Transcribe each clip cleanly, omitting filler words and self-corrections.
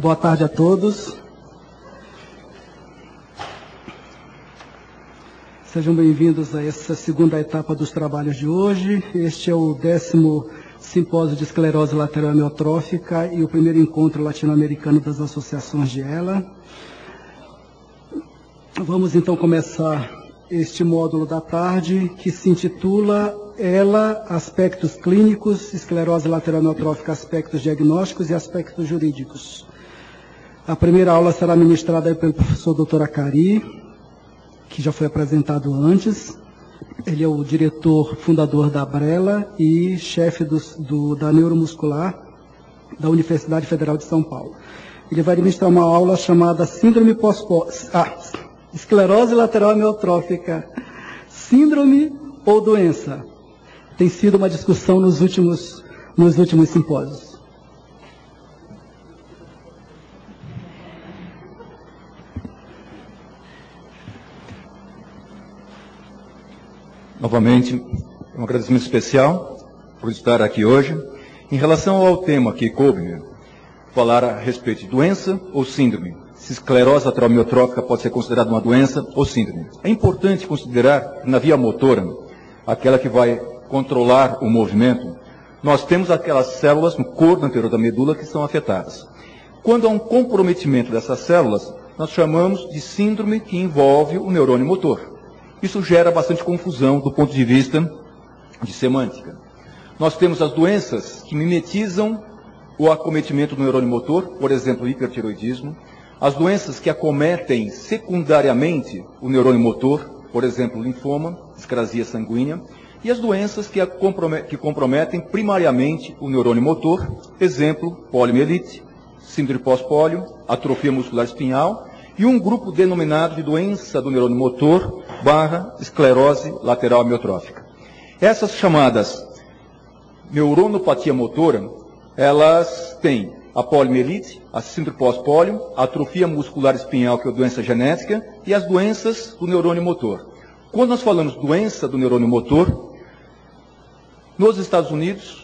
Boa tarde a todos. Sejam bem-vindos a essa segunda etapa dos trabalhos de hoje. Este é o 10º Simpósio de Esclerose Lateral Amiotrófica e o primeiro encontro latino-americano das associações de ELA. Vamos então começar este módulo da tarde, que se intitula ELA, Aspectos Clínicos, Esclerose Lateral Amiotrófica, Aspectos Diagnósticos e Aspectos Jurídicos. A primeira aula será ministrada pelo professor Dr. Acari, que já foi apresentado antes. Ele é o diretor fundador da Brela e chefe da neuromuscular da Universidade Federal de São Paulo. Ele vai ministrar uma aula chamada Síndrome Esclerose Lateral Amiotrófica, síndrome ou doença? Tem sido uma discussão nos últimos simpósios. Novamente, um agradecimento especial por estar aqui hoje. Em relação ao tema que coube, falar a respeito de doença ou síndrome, se esclerose lateral amiotrófica pode ser considerada uma doença ou síndrome. É importante considerar que na via motora, aquela que vai controlar o movimento, nós temos aquelas células no corpo anterior da medula que são afetadas. Quando há um comprometimento dessas células, nós chamamos de síndrome que envolve o neurônio motor. Isso gera bastante confusão do ponto de vista de semântica. Nós temos as doenças que mimetizam o acometimento do neurônio motor, por exemplo, o hipertiroidismo. As doenças que acometem secundariamente o neurônio motor, por exemplo, linfoma, discrasia sanguínea. E as doenças que comprometem primariamente o neurônio motor, exemplo, poliomielite, síndrome pós-pólio, atrofia muscular espinhal, e um grupo denominado de doença do neurônio motor / esclerose lateral amiotrófica. Essas chamadas neuronopatia motora, elas têm a poliomielite, a síndrome pós-pólio, a atrofia muscular espinhal, que é a doença genética, e as doenças do neurônio motor. Quando nós falamos doença do neurônio motor, nos Estados Unidos,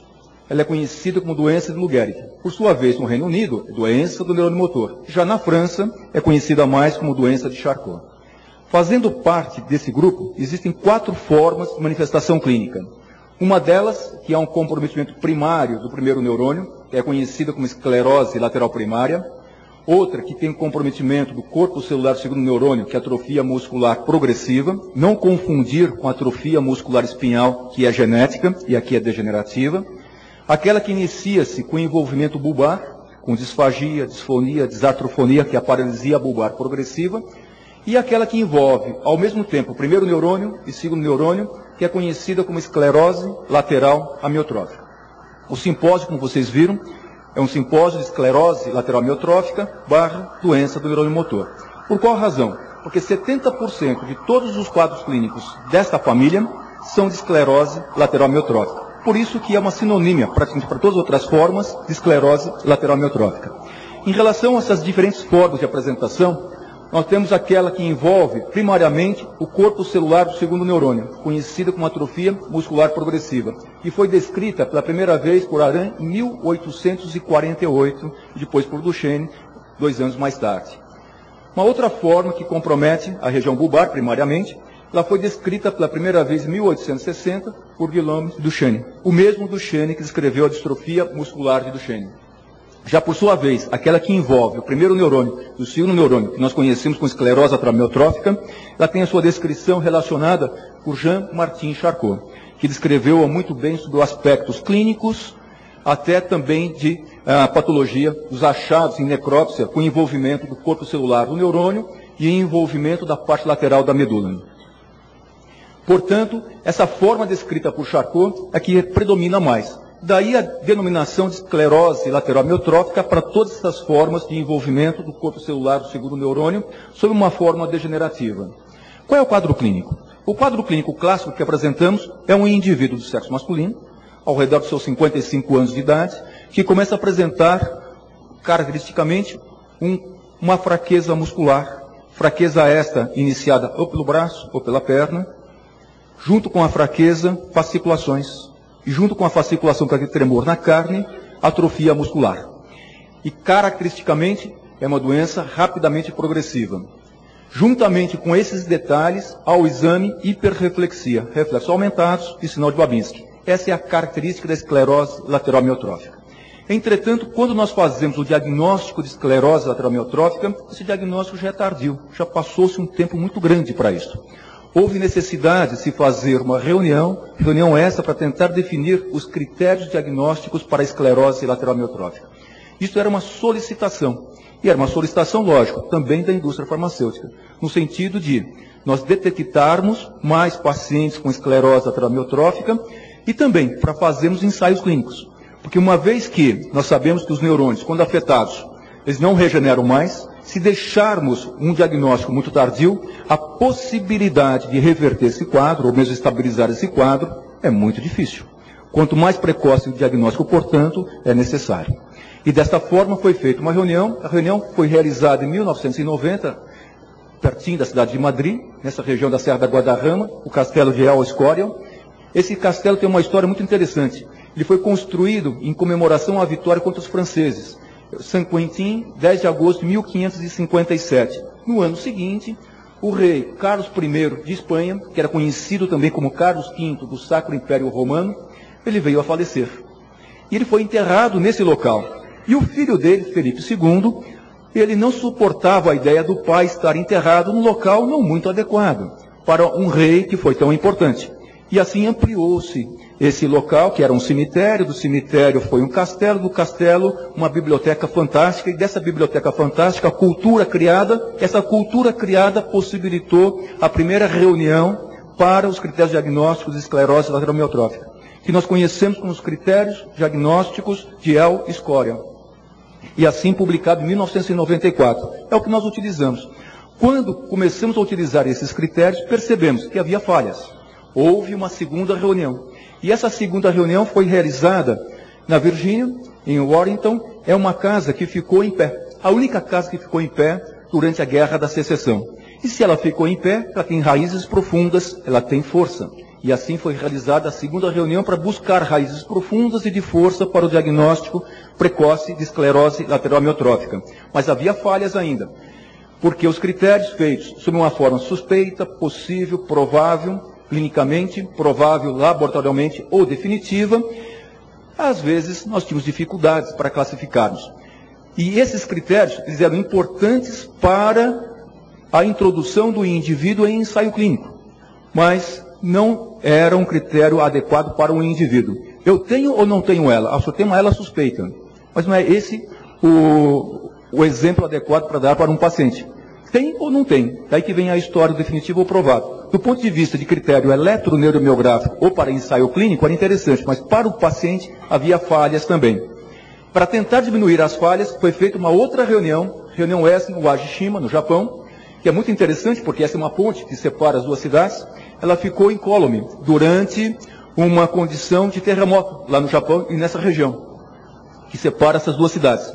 ela é conhecida como doença de Lou Gehrig. Por sua vez, no Reino Unido, doença do neurônio motor. Já na França, é conhecida mais como doença de Charcot. Fazendo parte desse grupo, existem 4 formas de manifestação clínica. Uma delas, que é um comprometimento primário do primeiro neurônio, que é conhecida como esclerose lateral primária. Outra, que tem um comprometimento do corpo celular do segundo neurônio, que é atrofia muscular progressiva. Não confundir com atrofia muscular espinhal, que é genética e aqui é degenerativa. Aquela que inicia-se com envolvimento bulbar, com disfagia, disfonia, desartrofonia, que é a paralisia bulbar progressiva. E aquela que envolve, ao mesmo tempo, o primeiro neurônio e segundo neurônio, que é conhecida como esclerose lateral amiotrófica. O simpósio, como vocês viram, é um simpósio de esclerose lateral amiotrófica / doença do neurônio motor. Por qual razão? Porque 70% de todos os quadros clínicos desta família são de esclerose lateral amiotrófica. Por isso que é uma sinonímia, praticamente para todas as outras formas, de esclerose lateral amiotrófica. Em relação a essas diferentes formas de apresentação, nós temos aquela que envolve, primariamente, o corpo celular do segundo neurônio, conhecida como atrofia muscular progressiva, que foi descrita pela primeira vez por Aran em 1848, e depois por Duchenne, 2 anos mais tarde. Uma outra forma que compromete a região bulbar, primariamente, ela foi descrita pela primeira vez em 1860 por Guillaume Duchenne, o mesmo Duchenne que descreveu a distrofia muscular de Duchenne. Já por sua vez, aquela que envolve o primeiro neurônio e o segundo neurônio, que nós conhecemos como esclerose lateral amiotrófica, ela tem a sua descrição relacionada por Jean-Martin Charcot, que descreveu muito bem sobre os aspectos clínicos, até também de patologia, dos achados em necrópsia, com envolvimento do corpo celular do neurônio e envolvimento da parte lateral da medula. Portanto, essa forma descrita por Charcot é que predomina mais. Daí a denominação de esclerose lateral amiotrófica para todas essas formas de envolvimento do corpo celular do segundo neurônio sob uma forma degenerativa. Qual é o quadro clínico? O quadro clínico clássico que apresentamos é um indivíduo do sexo masculino, ao redor dos seus 55 anos de idade, que começa a apresentar, caracteristicamente, uma fraqueza muscular, fraqueza esta iniciada ou pelo braço ou pela perna, junto com a fraqueza, fasciculações. E junto com a fasciculação com aquele tremor na carne, atrofia muscular. e caracteristicamente é uma doença rapidamente progressiva. Juntamente com esses detalhes, ao exame, hiperreflexia, reflexos aumentados e sinal de Babinski. Essa é a característica da esclerose lateral amiotrófica. Entretanto, quando nós fazemos o diagnóstico de esclerose lateral amiotrófica, esse diagnóstico já é tardio, já passou-se um tempo muito grande para isso. Houve necessidade de se fazer uma reunião essa para tentar definir os critérios diagnósticos para a esclerose lateral amiotrófica. Isso era uma solicitação. E era uma solicitação, lógico, também da indústria farmacêutica, no sentido de nós detectarmos mais pacientes com esclerose lateral amiotrófica e também para fazermos ensaios clínicos. Porque uma vez que nós sabemos que os neurônios, quando afetados, eles não regeneram mais, se deixarmos um diagnóstico muito tardio, a possibilidade de reverter esse quadro, ou mesmo estabilizar esse quadro, é muito difícil. Quanto mais precoce o diagnóstico, portanto, é necessário. E desta forma foi feita uma reunião. A reunião foi realizada em 1990, pertinho da cidade de Madrid, nessa região da Serra da Guadarrama, o castelo de El Escorial. Esse castelo tem uma história muito interessante. Ele foi construído em comemoração à vitória contra os franceses. Saint-Quentin, 10 de agosto de 1557. No ano seguinte, o rei Carlos I de Espanha, que era conhecido também como Carlos V do Sacro Império Romano, ele veio a falecer. E ele foi enterrado nesse local. E o filho dele, Felipe II, ele não suportava a ideia do pai estar enterrado num local não muito adequado para um rei que foi tão importante. E assim ampliou-se esse local, que era um cemitério, do cemitério foi um castelo, do castelo uma biblioteca fantástica, e dessa biblioteca fantástica, a cultura criada, essa cultura criada possibilitou a primeira reunião para os critérios diagnósticos de esclerose lateral amiotrófica, que nós conhecemos como os critérios diagnósticos de El Escorial. E assim publicado em 1994. É o que nós utilizamos. Quando começamos a utilizar esses critérios, percebemos que havia falhas. Houve uma segunda reunião. E essa segunda reunião foi realizada na Virgínia, em Warrington. É uma casa que ficou em pé. A única casa que ficou em pé durante a Guerra da Secessão. E se ela ficou em pé, ela tem raízes profundas, ela tem força. E assim foi realizada a segunda reunião para buscar raízes profundas e de força para o diagnóstico precoce de esclerose lateral amiotrófica. Mas havia falhas ainda, porque os critérios feitos sob uma forma suspeita, possível, provável, clinicamente, provável laboratorialmente ou definitiva, às vezes nós tínhamos dificuldades para classificarmos. E esses critérios eles eram importantes para a introdução do indivíduo em ensaio clínico, mas não era um critério adequado para um indivíduo. Eu tenho ou não tenho ela? Eu só tenho ela suspeita. Mas não é esse o exemplo adequado para dar para um paciente. Tem ou não tem? Daí que vem a história definitiva ou provado. Do ponto de vista de critério eletroneuromiográfico ou para ensaio clínico era interessante, mas para o paciente havia falhas também. Para tentar diminuir as falhas, foi feita uma outra reunião essa no Wajishima, no Japão, que é muito interessante porque essa é uma ponte que separa as duas cidades. Ela ficou incólume durante uma condição de terremoto lá no Japão e nessa região, que separa essas duas cidades.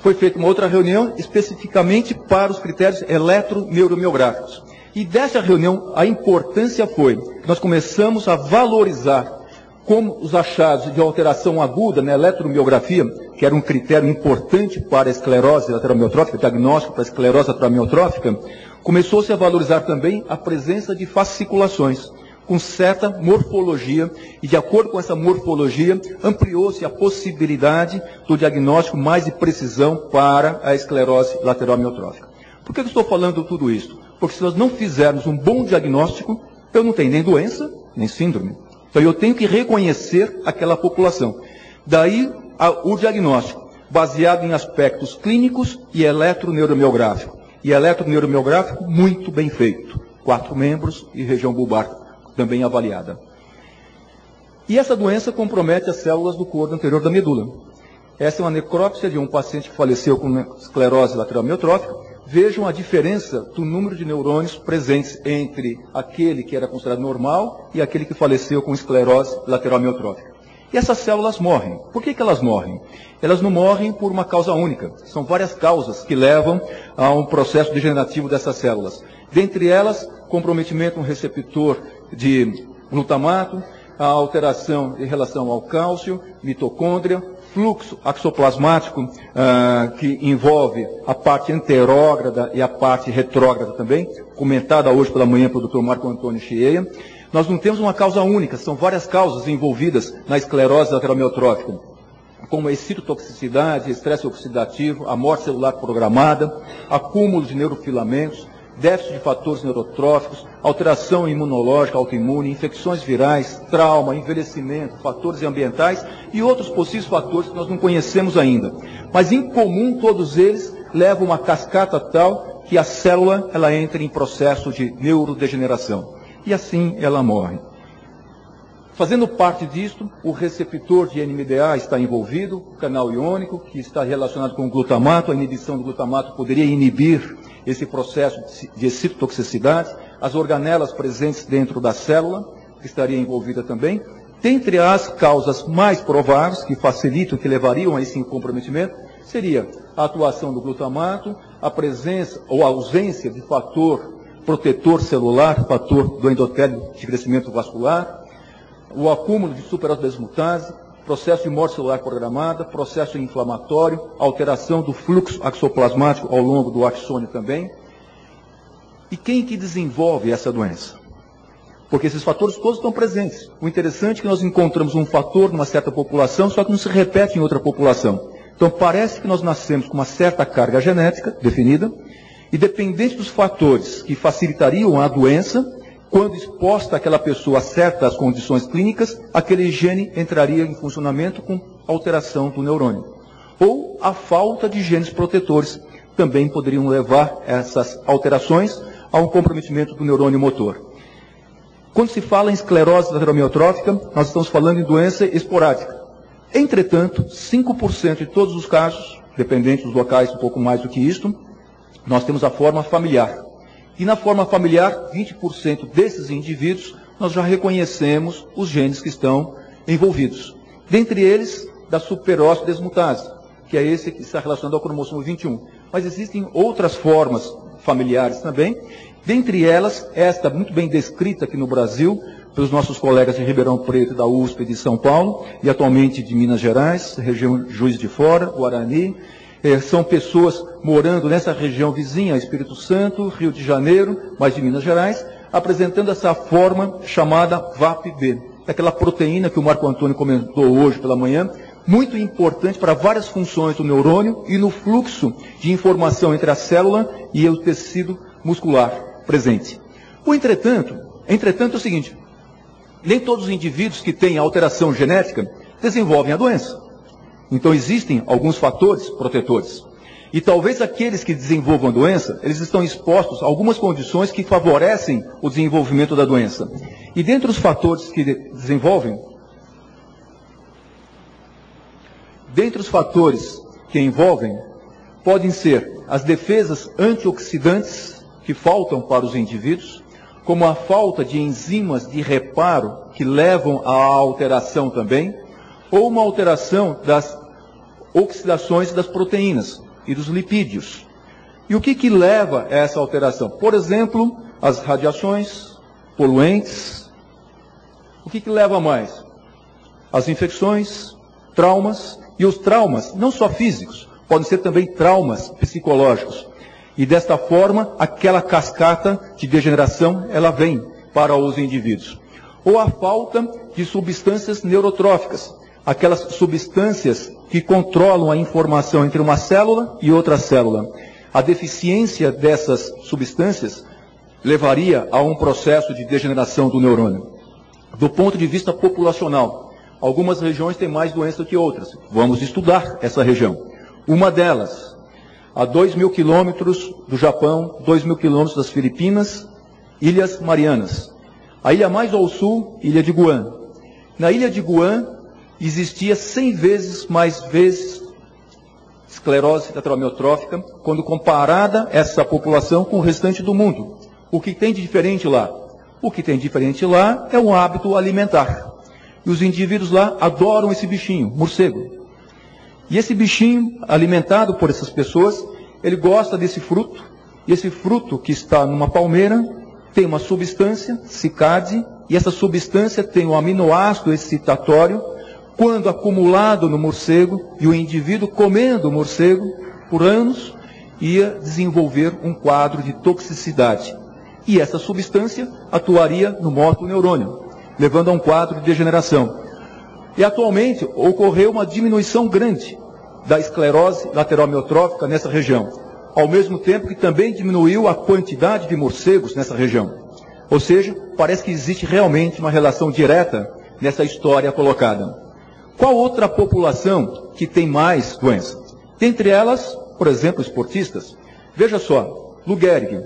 Foi feita uma outra reunião especificamente para os critérios eletroneuromiográficos. E dessa reunião, a importância foi que nós começamos a valorizar como os achados de alteração aguda na eletromiografia, que era um critério importante para a esclerose lateral amiotrófica, diagnóstico para a esclerose lateral amiotrófica, começou-se a valorizar também a presença de fasciculações, com certa morfologia, e de acordo com essa morfologia, ampliou-se a possibilidade do diagnóstico mais de precisão para a esclerose lateral amiotrófica. Por que eu estou falando tudo isso? Porque se nós não fizermos um bom diagnóstico, eu não tenho nem doença, nem síndrome. Então eu tenho que reconhecer aquela população. Daí o diagnóstico, baseado em aspectos clínicos e eletroneuromiográfico. E eletroneuromiográfico muito bem feito. 4 membros e região bulbar também avaliada. E essa doença compromete as células do corpo anterior da medula. Essa é uma necrópsia de um paciente que faleceu com esclerose lateral amiotrófica. Vejam a diferença do número de neurônios presentes entre aquele que era considerado normal e aquele que faleceu com esclerose lateral amiotrófica. E essas células morrem. Por que elas morrem? Elas não morrem por uma causa única. São várias causas que levam a um processo degenerativo dessas células. Dentre elas, comprometimento no receptor de glutamato, a alteração em relação ao cálcio, mitocôndria, fluxo axoplasmático, que envolve a parte anterógrada e a parte retrógrada também, comentada hoje pela manhã pelo Dr. Marco Antônio Chieia. Nós não temos uma causa única, são várias causas envolvidas na esclerose lateral amiotrófica, como a excitotoxicidade, estresse oxidativo, a morte celular programada, acúmulo de neurofilamentos, déficit de fatores neurotróficos, alteração imunológica, autoimune, infecções virais, trauma, envelhecimento, fatores ambientais e outros possíveis fatores que nós não conhecemos ainda. Mas em comum todos eles levam uma cascata tal que a célula ela entra em processo de neurodegeneração. E assim ela morre. Fazendo parte disto, o receptor de NMDA está envolvido, o canal iônico, que está relacionado com o glutamato. A inibição do glutamato poderia inibir esse processo de excitotoxicidade. As organelas presentes dentro da célula, que estaria envolvida também. Dentre as causas mais prováveis, que facilitam, que levariam a esse comprometimento, seria a atuação do glutamato, a presença ou a ausência de fator protetor celular, fator do endotélio de crescimento vascular, o acúmulo de superoxidase, processo de morte celular programada, processo inflamatório, alteração do fluxo axoplasmático ao longo do axônio também. E quem que desenvolve essa doença? Porque esses fatores todos estão presentes. O interessante é que nós encontramos um fator numa certa população, só que não se repete em outra população. Então parece que nós nascemos com uma certa carga genética definida, e dependente dos fatores que facilitariam a doença, quando exposta aquela pessoa a certas condições clínicas, aquele gene entraria em funcionamento com alteração do neurônio. Ou a falta de genes protetores também poderiam levar essas alterações a um comprometimento do neurônio motor. Quando se fala em esclerose lateral amiotrófica, nós estamos falando em doença esporádica. Entretanto, 5% de todos os casos, dependente dos locais um pouco mais do que isto, nós temos a forma familiar. E na forma familiar, 20% desses indivíduos, nós já reconhecemos os genes que estão envolvidos. Dentre eles, da superósseo desmutase, que é esse que está relacionado ao cromossomo 21. Mas existem outras formas familiares também, dentre elas, esta muito bem descrita aqui no Brasil, pelos nossos colegas de Ribeirão Preto, da USP de São Paulo, e atualmente de Minas Gerais, região Juiz de Fora, Guarani. São pessoas morando nessa região vizinha, Espírito Santo, Rio de Janeiro, mas de Minas Gerais, apresentando essa forma chamada VAP-B. Aquela proteína que o Marco Antônio comentou hoje pela manhã, muito importante para várias funções do neurônio e no fluxo de informação entre a célula e o tecido muscular presente. Entretanto é o seguinte, nem todos os indivíduos que têm alteração genética desenvolvem a doença. Então existem alguns fatores protetores. E talvez aqueles que desenvolvam a doença, eles estão expostos a algumas condições que favorecem o desenvolvimento da doença. E dentre os fatores que desenvolvem, podem ser as defesas antioxidantes que faltam para os indivíduos, como a falta de enzimas de reparo que levam à alteração também, ou uma alteração das oxidações das proteínas e dos lipídios. E o que leva a essa alteração? Por exemplo, as radiações, poluentes. O que leva mais? As infecções, traumas, e os traumas, não só físicos, podem ser também traumas psicológicos. E desta forma, aquela cascata de degeneração, ela vem para os indivíduos. Ou a falta de substâncias neurotróficas, aquelas substâncias que controlam a informação entre uma célula e outra célula. A deficiência dessas substâncias levaria a um processo de degeneração do neurônio. Do ponto de vista populacional, algumas regiões têm mais doença que outras. Vamos estudar essa região. Uma delas, a 2.000 quilômetros do Japão, 2.000 quilômetros das Filipinas, Ilhas Marianas. A ilha mais ao sul, Ilha de Guam. Na Ilha de Guam, existia 100 vezes mais vezes esclerose lateral amiotrófica, quando comparada essa população com o restante do mundo. O que tem de diferente lá? O que tem de diferente lá é um hábito alimentar. E os indivíduos lá adoram esse bichinho, morcego. E esse bichinho, alimentado por essas pessoas, ele gosta desse fruto, e esse fruto que está numa palmeira tem uma substância, cicade, e essa substância tem um aminoácido excitatório, quando acumulado no morcego, e o indivíduo comendo o morcego por anos, ia desenvolver um quadro de toxicidade. E essa substância atuaria no motoneurônio, levando a um quadro de degeneração. E atualmente ocorreu uma diminuição grande da esclerose lateral amiotrófica nessa região, ao mesmo tempo que também diminuiu a quantidade de morcegos nessa região. Ou seja, parece que existe realmente uma relação direta nessa história colocada. Qual outra população que tem mais doença? Dentre elas, por exemplo, esportistas. Veja só, Lou Gehrig,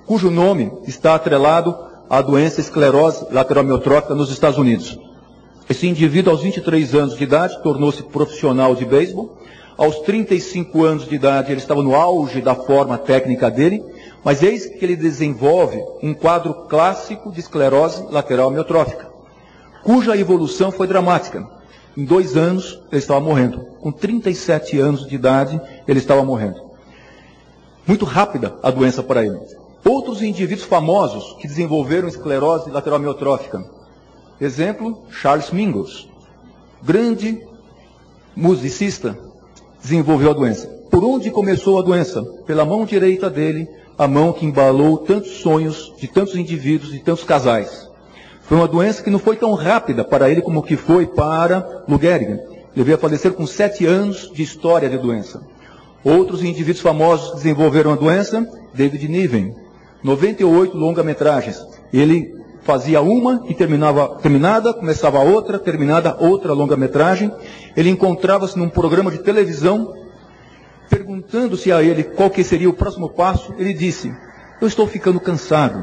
cujo nome está atrelado à doença esclerose lateral amiotrófica nos Estados Unidos. Esse indivíduo, aos 23 anos de idade, tornou-se profissional de beisebol. Aos 35 anos de idade, ele estava no auge da forma técnica dele, mas eis que ele desenvolve um quadro clássico de esclerose lateral amiotrófica, cuja evolução foi dramática. Em 2 anos, ele estava morrendo. Com 37 anos de idade, ele estava morrendo. Muito rápida a doença para ele. Outros indivíduos famosos que desenvolveram esclerose lateral amiotrófica. Exemplo, Charles Mingus, grande musicista, desenvolveu a doença. Por onde começou a doença? Pela mão direita dele, a mão que embalou tantos sonhos de tantos indivíduos, de tantos casais. Foi uma doença que não foi tão rápida para ele como que foi para Lou Gehrig. Ele veio a falecer com 7 anos de história de doença. Outros indivíduos famosos que desenvolveram a doença, David Niven, 98 longa-metragens. Ele fazia uma e terminada, começava outra, terminada outra longa-metragem. Ele encontrava-se num programa de televisão, perguntando-se a ele qual que seria o próximo passo. Ele disse: eu estou ficando cansado,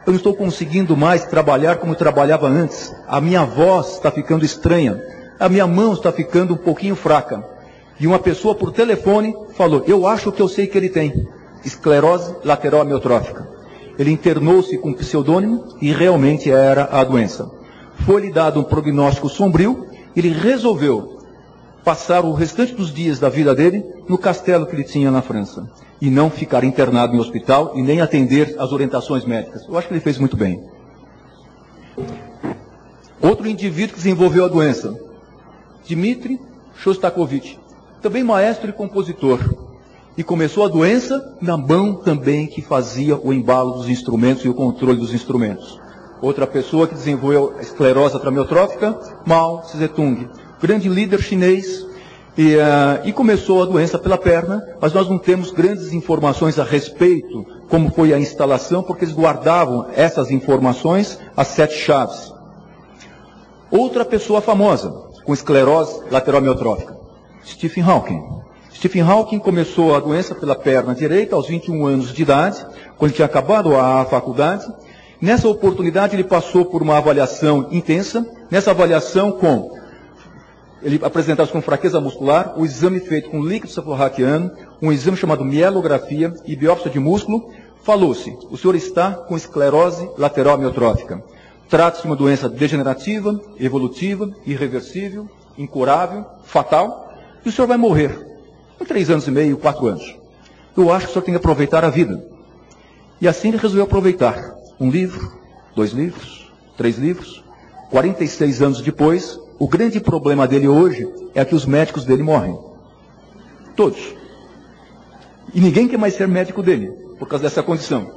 eu não estou conseguindo mais trabalhar como trabalhava antes, a minha voz está ficando estranha, a minha mão está ficando um pouquinho fraca. E uma pessoa por telefone falou: eu acho que eu sei que ele tem esclerose lateral amiotrófica. Ele internou-se com um pseudônimo e realmente era a doença. Foi-lhe dado um prognóstico sombrio, ele resolveu passar o restante dos dias da vida dele no castelo que ele tinha na França, e não ficar internado em hospital e nem atender às orientações médicas. Eu acho que ele fez muito bem. Outro indivíduo que desenvolveu a doença, Dmitri Shostakovich, também maestro e compositor, e começou a doença na mão também que fazia o embalo dos instrumentos e o controle dos instrumentos. Outra pessoa que desenvolveu a esclerose amiotrófica, Mao Tse-tung, grande líder chinês, e começou a doença pela perna, mas nós não temos grandes informações a respeito, como foi a instalação, porque eles guardavam essas informações às 7 chaves. Outra pessoa famosa com esclerose lateral amiotrófica, Stephen Hawking. Stephen Hawking começou a doença pela perna direita aos 21 anos de idade, quando tinha acabado a faculdade. Nessa oportunidade ele passou por uma avaliação intensa. Nessa avaliação ele apresentava-se com fraqueza muscular, o exame feito com líquido cefalorraquiano, um exame chamado mielografia e biópsia de músculo. Falou-se: o senhor está com esclerose lateral amiotrófica. Trata-se de uma doença degenerativa, evolutiva, irreversível, incurável, fatal, e o senhor vai morrer em 3 anos e meio, 4 anos. Eu acho que o senhor tem que aproveitar a vida. E assim ele resolveu aproveitar. 1 livro, 2 livros, 3 livros. 46 anos depois, o grande problema dele hoje é que os médicos dele morrem. Todos. E ninguém quer mais ser médico dele, por causa dessa condição.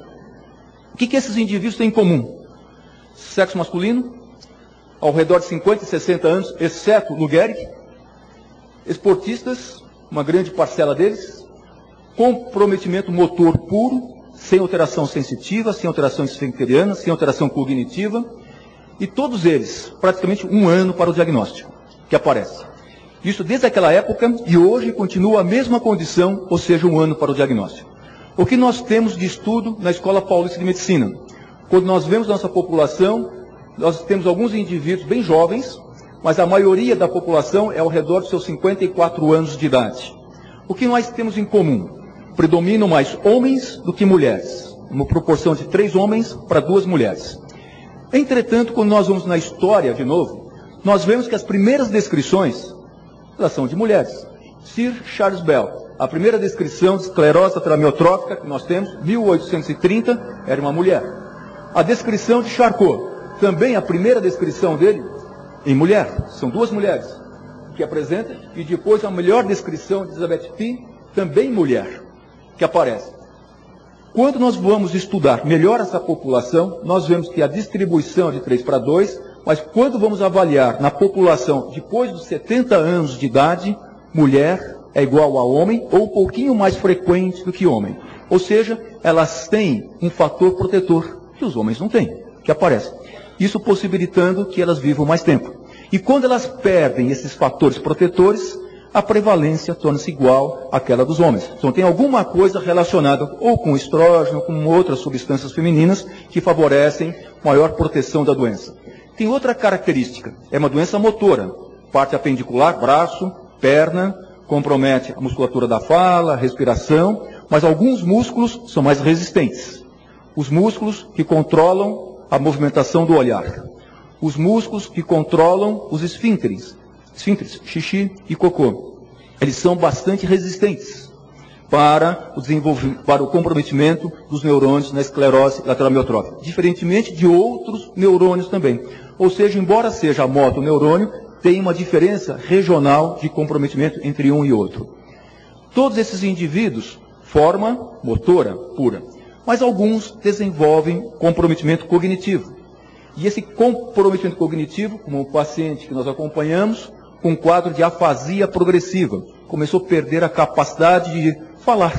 O que esses indivíduos têm em comum? Sexo masculino, ao redor de 50 e 60 anos, exceto Lou Gehrig. Esportistas, uma grande parcela deles. Comprometimento motor puro, sem alteração sensitiva, sem alteração esfincteriana, sem alteração cognitiva. E todos eles, praticamente 1 ano para o diagnóstico, que aparece. Isso desde aquela época, e hoje continua a mesma condição, ou seja, 1 ano para o diagnóstico. O que nós temos de estudo na Escola Paulista de Medicina? Quando nós vemos nossa população, nós temos alguns indivíduos bem jovens, mas a maioria da população é ao redor dos seus 54 anos de idade. O que nós temos em comum? Predominam mais homens do que mulheres. Uma proporção de 3 homens para 2 mulheres. Entretanto, quando nós vamos na história de novo, nós vemos que as primeiras descrições, elas são de mulheres. Sir Charles Bell, a primeira descrição de esclerose lateral amiotrófica que nós temos, 1830, era uma mulher. A descrição de Charcot, também a primeira descrição dele, em mulher, são 2 mulheres. que apresenta, e depois a melhor descrição de Elizabeth P., também mulher, que aparece. Quando nós vamos estudar melhor essa população, nós vemos que a distribuição é de 3:2, mas quando vamos avaliar na população depois dos 70 anos de idade, mulher é igual a homem ou um pouquinho mais frequente do que homem. Ou seja, elas têm um fator protetor que os homens não têm, que aparece. Isso possibilitando que elas vivam mais tempo. E quando elas perdem esses fatores protetores, a prevalência torna-se igual àquela dos homens. Então tem alguma coisa relacionada ou com estrógeno, ou com outras substâncias femininas que favorecem maior proteção da doença. Tem outra característica, é uma doença motora, parte apendicular, braço, perna, compromete a musculatura da fala, a respiração, mas alguns músculos são mais resistentes. Os músculos que controlam a movimentação do olhar. Os músculos que controlam os esfíncteres, xixi e cocô. Eles são bastante resistentes para o comprometimento dos neurônios na esclerose lateral amiotrófica, diferentemente de outros neurônios também. Ou seja, embora seja motoneurônio, tem uma diferença regional de comprometimento entre um e outro. Todos esses indivíduos formam motora pura, mas alguns desenvolvem comprometimento cognitivo. E esse comprometimento cognitivo, como o paciente que nós acompanhamos, com um quadro de afasia progressiva, começou a perder a capacidade de falar.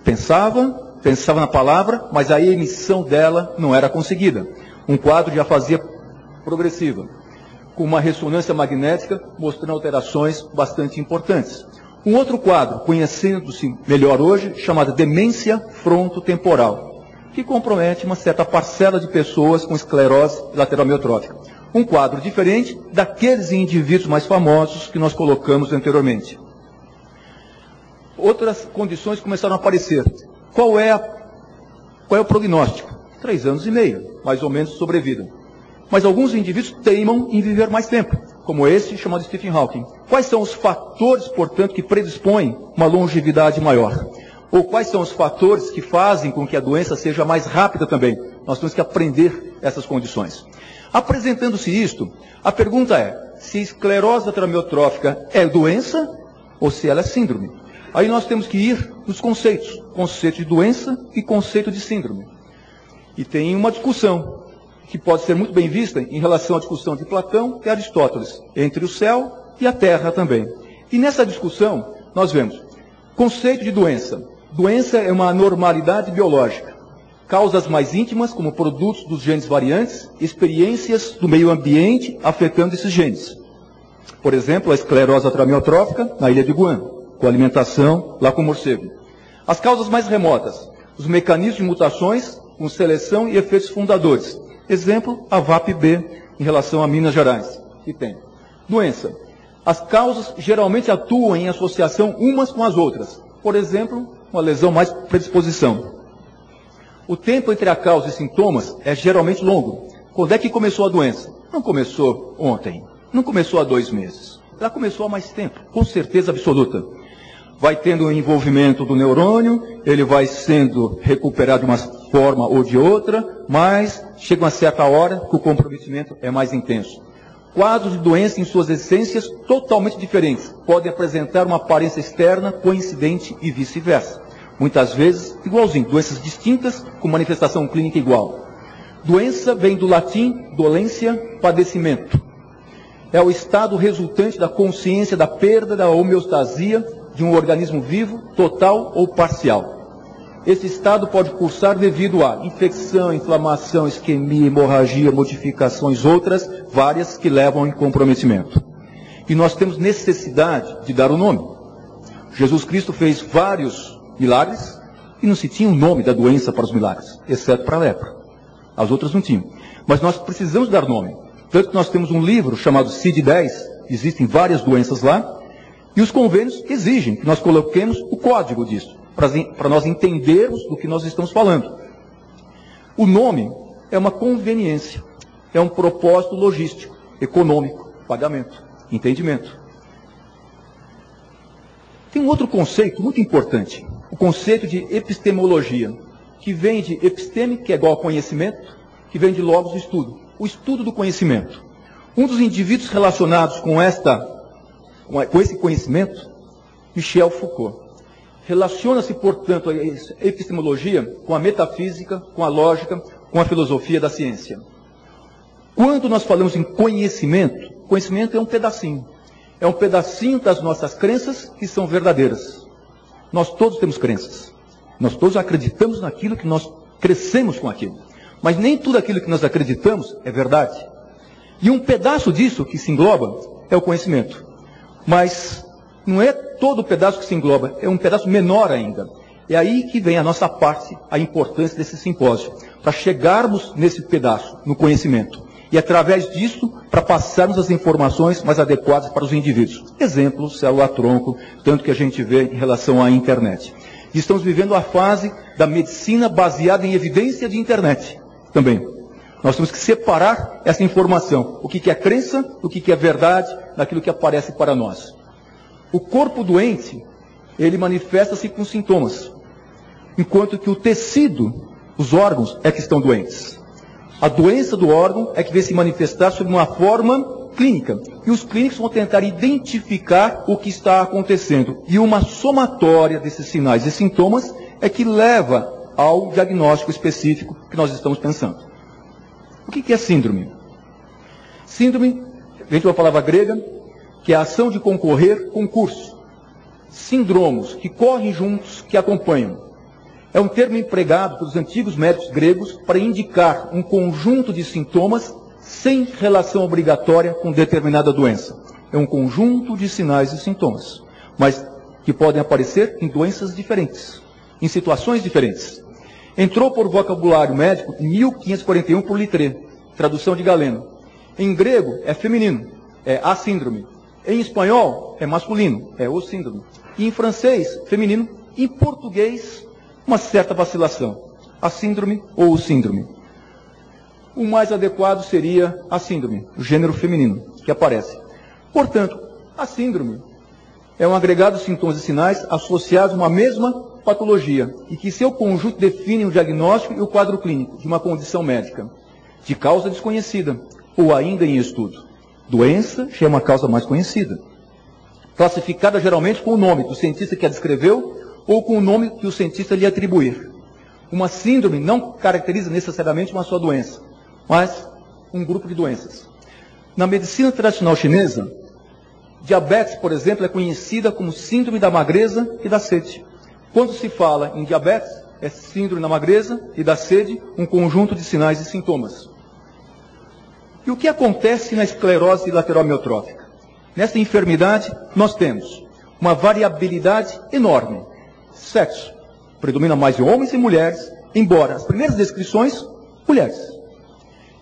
Pensava na palavra, mas a emissão dela não era conseguida. Um quadro de afasia progressiva, com uma ressonância magnética mostrando alterações bastante importantes. Um outro quadro, conhecendo-se melhor hoje, chamado demência frontotemporal, que compromete uma certa parcela de pessoas com esclerose lateral amiotrófica. Um quadro diferente daqueles indivíduos mais famosos que nós colocamos anteriormente. Outras condições começaram a aparecer. Qual é o prognóstico? 3 anos e meio, mais ou menos, de sobrevida. Mas alguns indivíduos teimam em viver mais tempo, como esse chamado Stephen Hawking. Quais são os fatores, portanto, que predispõem uma longevidade maior? Ou quais são os fatores que fazem com que a doença seja mais rápida também? Nós temos que aprender essas condições. Apresentando-se isto, a pergunta é, se esclerose lateral amiotrófica é doença ou se ela é síndrome? Aí nós temos que ir nos conceitos, conceito de doença e conceito de síndrome. E tem uma discussão que pode ser muito bem vista em relação à discussão de Platão e Aristóteles, entre o céu e a terra também. E nessa discussão, nós vemos conceito de doença. Doença é uma anormalidade biológica. Causas mais íntimas, como produtos dos genes variantes, experiências do meio ambiente afetando esses genes. Por exemplo, a esclerose lateral amiotrófica na ilha de Guam, com alimentação lá com morcego. As causas mais remotas, os mecanismos de mutações com seleção e efeitos fundadores. Exemplo, a VAP-B em relação a Minas Gerais, que tem. Doença. As causas geralmente atuam em associação umas com as outras. Por exemplo, uma lesão mais predisposição. O tempo entre a causa e sintomas é geralmente longo. Quando é que começou a doença? Não começou ontem. Não começou há 2 meses. Ela começou há mais tempo, com certeza absoluta. Vai tendo o envolvimento do neurônio, ele vai sendo recuperado de uma forma ou de outra, mas chega uma certa hora que o comprometimento é mais intenso. Quadros de doença em suas essências totalmente diferentes. Podem apresentar uma aparência externa coincidente e vice-versa. Muitas vezes, igualzinho, doenças distintas com manifestação clínica igual. Doença vem do latim, dolência, padecimento. É o estado resultante da consciência da perda da homeostasia de um organismo vivo, total ou parcial. Esse estado pode cursar devido a infecção, inflamação, isquemia, hemorragia, modificações outras, várias que levam ao comprometimento. E nós temos necessidade de dar o nome. Jesus Cristo fez vários milagres e não se tinha um nome da doença para os milagres, exceto para a lepra. As outras não tinham. Mas nós precisamos dar nome. Tanto que nós temos um livro chamado CID-10, existem várias doenças lá, e os convênios exigem que nós coloquemos o código disso, para nós entendermos do que nós estamos falando. O nome é uma conveniência, é um propósito logístico, econômico, pagamento, entendimento. Tem um outro conceito muito importante, o conceito de epistemologia, que vem de episteme, que é igual a conhecimento, que vem de logos, o estudo do conhecimento. Um dos indivíduos relacionados com esta com esse conhecimento, Michel Foucault. Relaciona-se, portanto, a epistemologia com a metafísica, com a lógica, com a filosofia da ciência. Quando nós falamos em conhecimento, conhecimento é um pedacinho. É um pedacinho das nossas crenças que são verdadeiras. Nós todos temos crenças. Nós todos acreditamos naquilo que nós crescemos com aquilo. Mas nem tudo aquilo que nós acreditamos é verdade. E um pedaço disso que se engloba é o conhecimento. Mas não é todo o pedaço que se engloba, é um pedaço menor ainda. É aí que vem a nossa parte, a importância desse simpósio, para chegarmos nesse pedaço, no conhecimento. E através disso, para passarmos as informações mais adequadas para os indivíduos. Exemplo, célula-tronco, tanto que a gente vê em relação à internet. E estamos vivendo a fase da medicina baseada em evidência de internet também. Nós temos que separar essa informação, o que é crença, o que é verdade, daquilo que aparece para nós. O corpo doente, ele manifesta-se com sintomas, enquanto que o tecido, os órgãos, é que estão doentes. A doença do órgão é que vem se manifestar sob uma forma clínica. E os clínicos vão tentar identificar o que está acontecendo. E uma somatória desses sinais e sintomas é que leva ao diagnóstico específico que nós estamos pensando. O que é síndrome? Síndrome, vem de uma palavra grega, que é a ação de concorrer, concurso. Síndromos, que correm juntos, que acompanham. É um termo empregado pelos antigos médicos gregos para indicar um conjunto de sintomas sem relação obrigatória com determinada doença. É um conjunto de sinais e sintomas, mas que podem aparecer em doenças diferentes, em situações diferentes. Entrou por vocabulário médico em 1541 por Littré, tradução de Galeno. Em grego é feminino, é a síndrome. Em espanhol é masculino, é o síndrome. E em francês, feminino. Em português, uma certa vacilação. A síndrome ou o síndrome. O mais adequado seria a síndrome, o gênero feminino, que aparece. Portanto, a síndrome é um agregado de sintomas e sinais associados a uma mesma patologia e que seu conjunto define o diagnóstico e o quadro clínico de uma condição médica, de causa desconhecida ou ainda em estudo. Doença já é uma causa mais conhecida, classificada geralmente com o nome do cientista que a descreveu ou com o nome que o cientista lhe atribuir. Uma síndrome não caracteriza necessariamente uma só doença, mas um grupo de doenças. Na medicina tradicional chinesa, diabetes, por exemplo, é conhecida como síndrome da magreza e da sede. Quando se fala em diabetes, é síndrome da magreza e da sede, um conjunto de sinais e sintomas. E o que acontece na esclerose lateral amiotrófica? Nessa enfermidade, nós temos uma variabilidade enorme. Sexo. Predomina mais em homens e mulheres, embora as primeiras descrições, mulheres.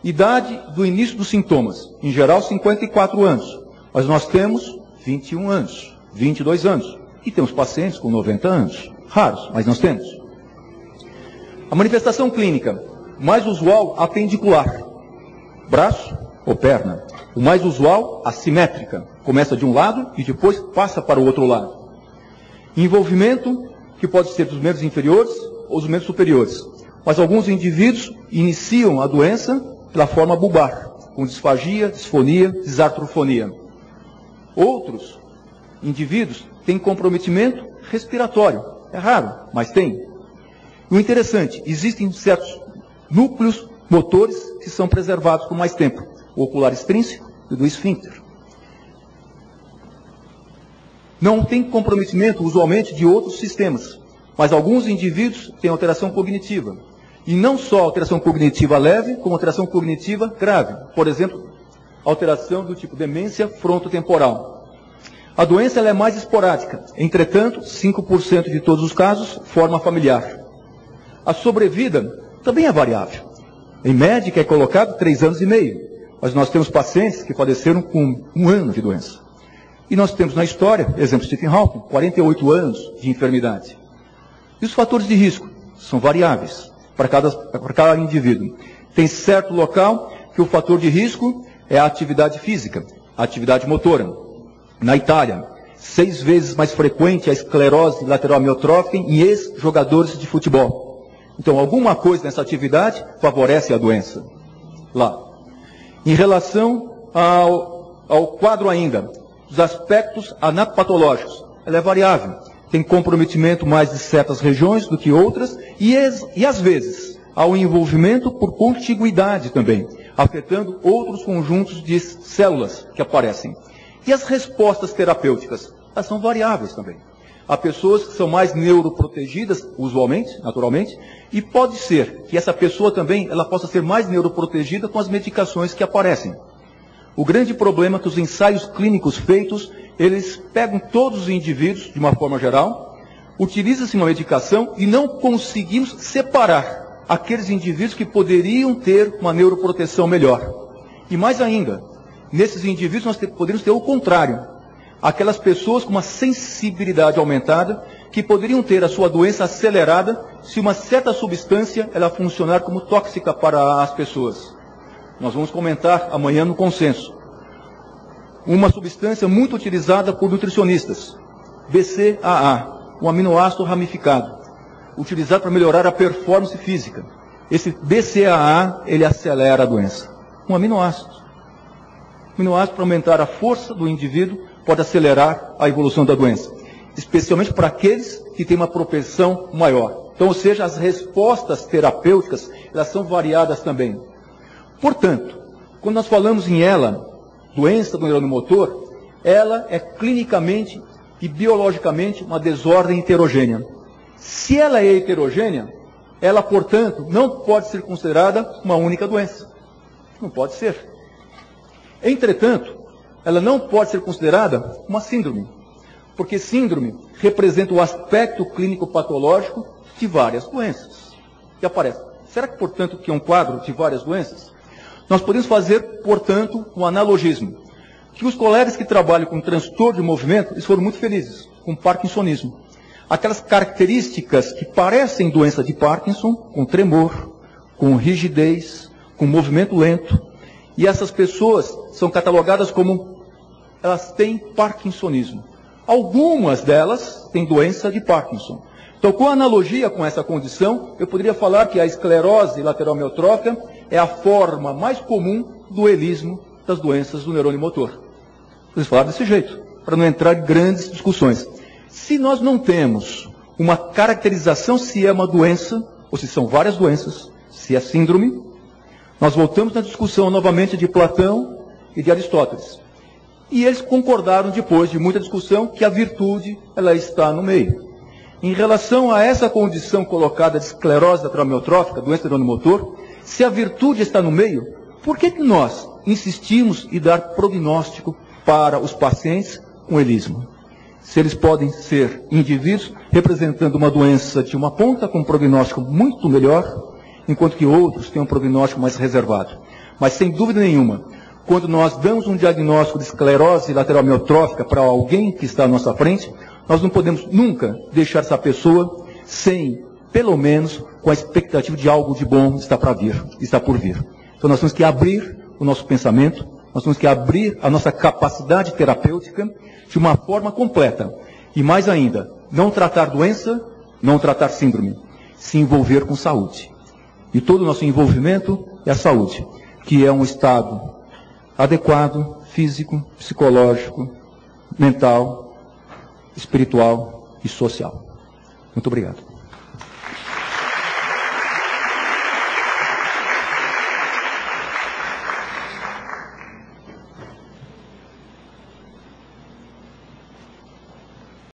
Idade do início dos sintomas, em geral 54 anos. Mas nós temos 21 anos, 22 anos. E temos pacientes com 90 anos. Raros, mas nós temos. A manifestação clínica, mais usual, apendicular. Braço ou perna. O mais usual, assimétrica. Começa de um lado e depois passa para o outro lado. Envolvimento, que pode ser dos membros inferiores ou dos membros superiores. Mas alguns indivíduos iniciam a doença pela forma bulbar, com disfagia, disfonia, desartrofonia. Outros indivíduos têm comprometimento respiratório. É raro, mas tem. O interessante, existem certos núcleos motores que são preservados por mais tempo. O ocular extrínseco e do esfíncter. Não tem comprometimento, usualmente, de outros sistemas. Mas alguns indivíduos têm alteração cognitiva. E não só alteração cognitiva leve, como alteração cognitiva grave. Por exemplo, alteração do tipo demência frontotemporal. A doença ela é mais esporádica. Entretanto, 5% de todos os casos, forma familiar. A sobrevida também é variável. Em média, é colocado 3 anos e meio. Mas nós temos pacientes que faleceram com 1 ano de doença. E nós temos na história, exemplo, Stephen Hawking, 48 anos de enfermidade. E os fatores de risco são variáveis para cada indivíduo. Tem certo local que o fator de risco é a atividade física, a atividade motora. Na Itália, 6 vezes mais frequente a esclerose lateral amiotrófica em ex-jogadores de futebol. Então, alguma coisa nessa atividade favorece a doença. Lá. Em relação ao quadro ainda, dos aspectos anatopatológicos. Ela é variável. Tem comprometimento mais de certas regiões do que outras e às vezes, há um envolvimento por contiguidade também, afetando outros conjuntos de células que aparecem. E as respostas terapêuticas? Elas são variáveis também. Há pessoas que são mais neuroprotegidas, usualmente, naturalmente, e pode ser que essa pessoa também ela possa ser mais neuroprotegida com as medicações que aparecem. O grande problema é que os ensaios clínicos feitos, eles pegam todos os indivíduos, de uma forma geral, utiliza-se uma medicação e não conseguimos separar aqueles indivíduos que poderiam ter uma neuroproteção melhor. E mais ainda, nesses indivíduos nós poderíamos ter o contrário. Aquelas pessoas com uma sensibilidade aumentada, que poderiam ter a sua doença acelerada se uma certa substância ela funcionar como tóxica para as pessoas. Nós vamos comentar amanhã no consenso. Uma substância muito utilizada por nutricionistas, BCAA, um aminoácido ramificado, utilizado para melhorar a performance física. Esse BCAA, ele acelera a doença. Um aminoácido. Um aminoácido para aumentar a força do indivíduo pode acelerar a evolução da doença, especialmente para aqueles que têm uma propensão maior. Então, ou seja, as respostas terapêuticas, elas são variadas também. Portanto, quando nós falamos em doença do neurônio motor, ela é clinicamente e biologicamente uma desordem heterogênea. Se ela é heterogênea, ela, portanto, não pode ser considerada uma única doença. Não pode ser. Entretanto, ela não pode ser considerada uma síndrome, porque síndrome representa o aspecto clínico patológico de várias doenças que aparecem. Será que, portanto, que é um quadro de várias doenças? Nós podemos fazer, portanto, um analogismo. Que os colegas que trabalham com transtorno de movimento, eles foram muito felizes com parkinsonismo. Aquelas características que parecem doença de Parkinson, com tremor, com rigidez, com movimento lento. E essas pessoas são catalogadas como elas têm parkinsonismo. Algumas delas têm doença de Parkinson. Então, com analogia com essa condição, eu poderia falar que a esclerose lateral amiotrófica é a forma mais comum do elismo das doenças do neurônio motor. Vocês falaram desse jeito, para não entrar em grandes discussões. Se nós não temos uma caracterização se é uma doença, ou se são várias doenças, se é síndrome, nós voltamos na discussão novamente de Platão e de Aristóteles. E eles concordaram, depois de muita discussão, que a virtude ela está no meio. Em relação a essa condição colocada de esclerose lateral amiotrófica, doença do neurônio motor, se a virtude está no meio, por que nós insistimos em dar prognóstico para os pacientes com elismo? Se eles podem ser indivíduos representando uma doença de uma ponta com um prognóstico muito melhor, enquanto que outros têm um prognóstico mais reservado. Mas sem dúvida nenhuma, quando nós damos um diagnóstico de esclerose lateral amiotrófica para alguém que está à nossa frente, nós não podemos nunca deixar essa pessoa sem, pelo menos, com a expectativa de algo de bom está por vir. Então nós temos que abrir o nosso pensamento, nós temos que abrir a nossa capacidade terapêutica de uma forma completa. E mais ainda, não tratar doença, não tratar síndrome, se envolver com saúde. E todo o nosso envolvimento é a saúde, que é um estado adequado, físico, psicológico, mental, espiritual e social. Muito obrigado.